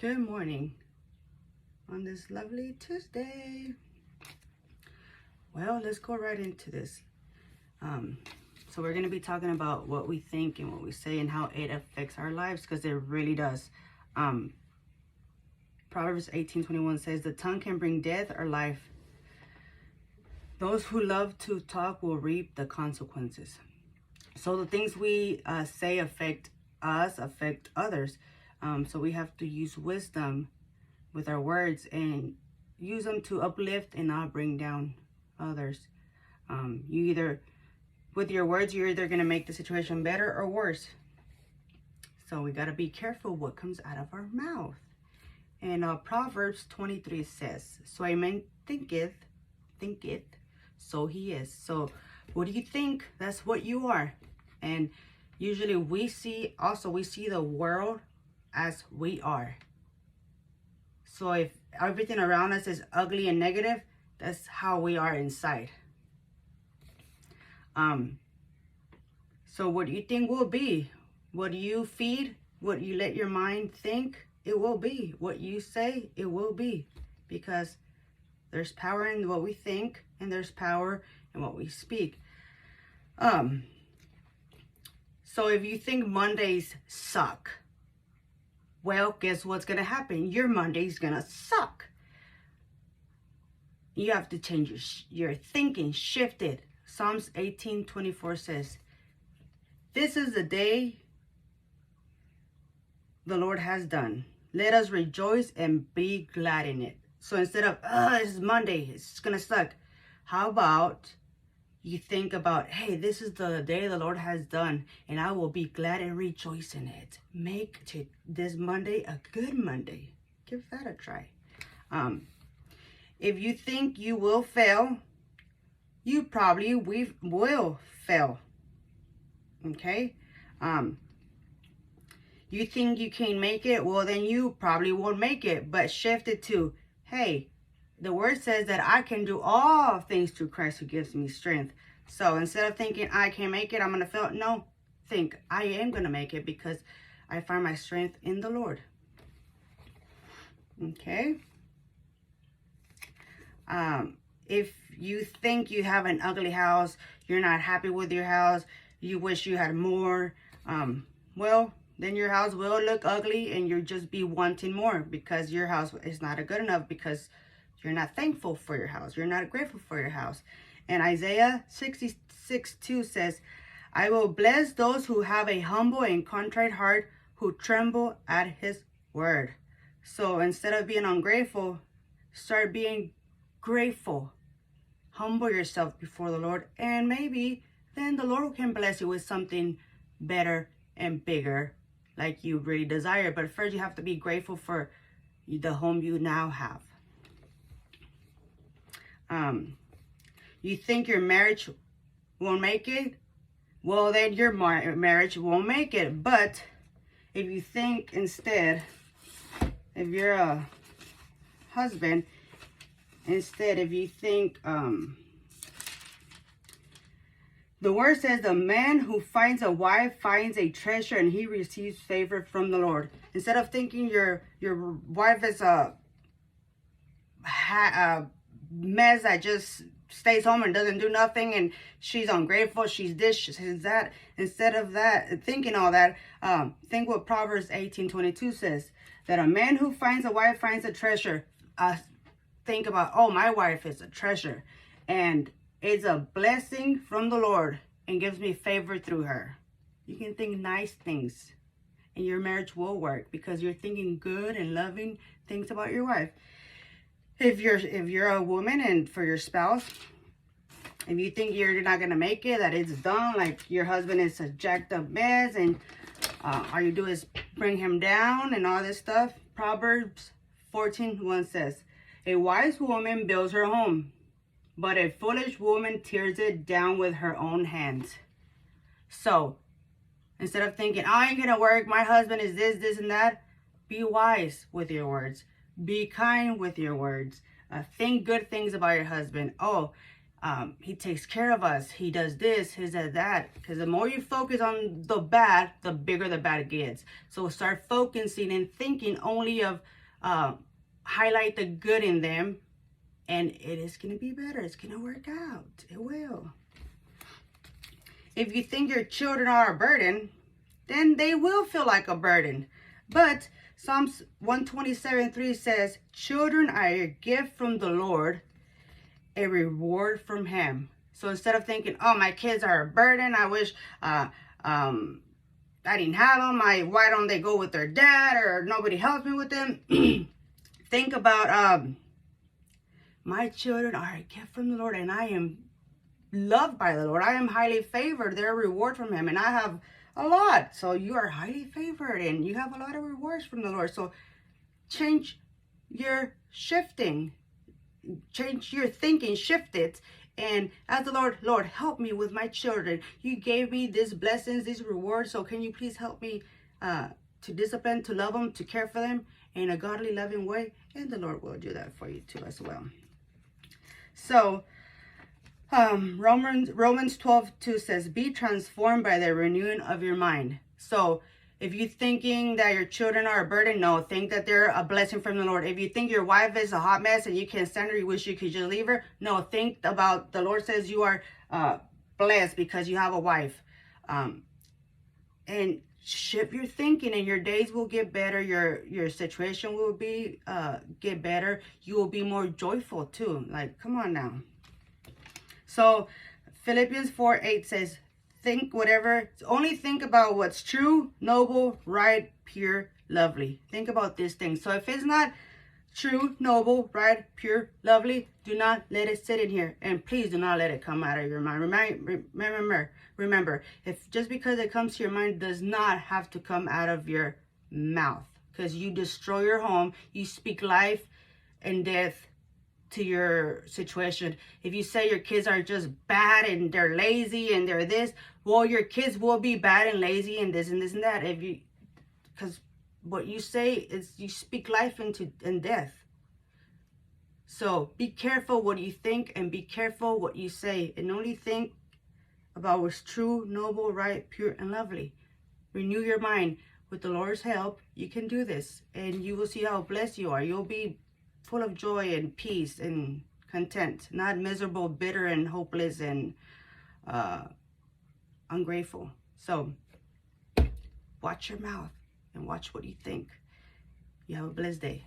Good morning on this lovely Tuesday. Well, let's go right into this. So we're going to be talking about what we think and what we say and how it affects our lives, because it really does. Proverbs 18:21 says, the tongue can bring death or life. Those who love to talk will reap the consequences. So the things we say affect us, affect others. So we have to use wisdom with our words and use them to uplift and not bring down others. With your words, you're either going to make the situation better or worse. So we got to be careful what comes out of our mouth. And Proverbs 23 says, so a man thinketh, so he is. So what do you think? That's what you are. And usually we see the world as we are. So if everything around us is ugly and negative, that's how we are inside. So what do you think will be? What do you feed? What you let your mind think, it will be. What you say, it will be. Because there's power in what we think, and there's power in what we speak. So if you think Mondays suck, well, guess what's going to happen? Your Monday's going to suck. You have to change your thinking, shift it. Psalms 18:24 says, this is the day the Lord has done. Let us rejoice and be glad in it. So instead of, it's Monday, it's going to suck. How about you think about, hey, this is the day the Lord has done, and I will be glad and rejoice in it. Make this Monday a good Monday. Give that a try. If you think you will fail, you probably will fail. Okay? You think you can't make it, well, then you probably won't make it. But shift it to, hey, the word says that I can do all things through Christ who gives me strength. So instead of thinking I can't make it, I'm going to fail, no, think I am going to make it because I find my strength in the Lord. Okay. If you think you have an ugly house, you're not happy with your house, you wish you had more, well, then your house will look ugly and you'll just be wanting more because your house is not good enough, because you're not thankful for your house. You're not grateful for your house. And Isaiah 66:2 says, I will bless those who have a humble and contrite heart, who tremble at his word. So instead of being ungrateful, start being grateful. Humble yourself before the Lord, and maybe then the Lord can bless you with something better and bigger like you really desire. But first you have to be grateful for the home you now have. You think your marriage won't make it? Well, then your marriage won't make it. But if you think instead, if you're a husband, if you think, the word says the man who finds a wife finds a treasure and he receives favor from the Lord. Instead of thinking your wife is a mess that just stays home and doesn't do nothing and she's ungrateful, she's this, she's that. Instead of that, thinking all that, think what Proverbs 18:22 says, that a man who finds a wife finds a treasure. Think about, oh, my wife is a treasure and it's a blessing from the Lord and gives me favor through her. You can think nice things and your marriage will work because you're thinking good and loving things about your wife. If you're a woman, and for your spouse, if you think you're not going to make it, that it's done, like your husband is a jacked up mess and all you do is bring him down and all this stuff, Proverbs 14:1 says, a wise woman builds her home, but a foolish woman tears it down with her own hands. So instead of thinking, I ain't going to work, my husband is this and that, be wise with your words. Be kind with your words. Think good things about your husband. Oh, He takes care of us. He does this, he does that. Because the more you focus on the bad, the bigger the bad gets. So start focusing and thinking only of highlight the good in them, and it is going to be better. It's going to work out. It will. If you think your children are a burden, then they will feel like a burden. But Psalms 127:3 says, children are a gift from the Lord, a reward from him. So instead of thinking, oh, my kids are a burden, I wish I didn't have them, why don't they go with their dad, or nobody helps me with them? Think about my children are a gift from the Lord, and I am loved by the Lord. I am highly favored. They're a reward from him, and I have a lot. So you are highly favored, and you have a lot of rewards from the Lord. So change your shifting. Change your thinking, shift it, and ask the Lord, help me with my children. You gave me these blessings, these rewards, so can you please help me to discipline, to love them, to care for them in a godly, loving way? And the Lord will do that for you too as well. So Romans 12:2 says, be transformed by the renewing of your mind. So if you're thinking that your children are a burden, no, think that they're a blessing from the Lord. If you think your wife is a hot mess and you can't stand her, you wish you could just leave her, no, think about the Lord says you are blessed because you have a wife. And shift your thinking, and your days will get better. Your situation will be get better. You will be more joyful too. Like, come on now. So Philippians 4:8 says, only think about what's true, noble, right, pure, lovely. Think about these things. So if it's not true, noble, right, pure, lovely, do not let it sit in here. And please do not let it come out of your mind. Remember, if just because it comes to your mind does not have to come out of your mouth. Because you destroy your home. You speak life and death to your situation. If you say your kids are just bad and they're lazy and they're this, well, your kids will be bad and lazy and this and this and that. Because what you say is you speak life and death. So be careful what you think, and be careful what you say, and only think about what's true, noble, right, pure, and lovely. Renew your mind. With the Lord's help, you can do this, and you will see how blessed you are. You'll be full of joy and peace and content, not miserable, bitter, and hopeless, and ungrateful. So watch your mouth and watch what you think. You have a blessed day.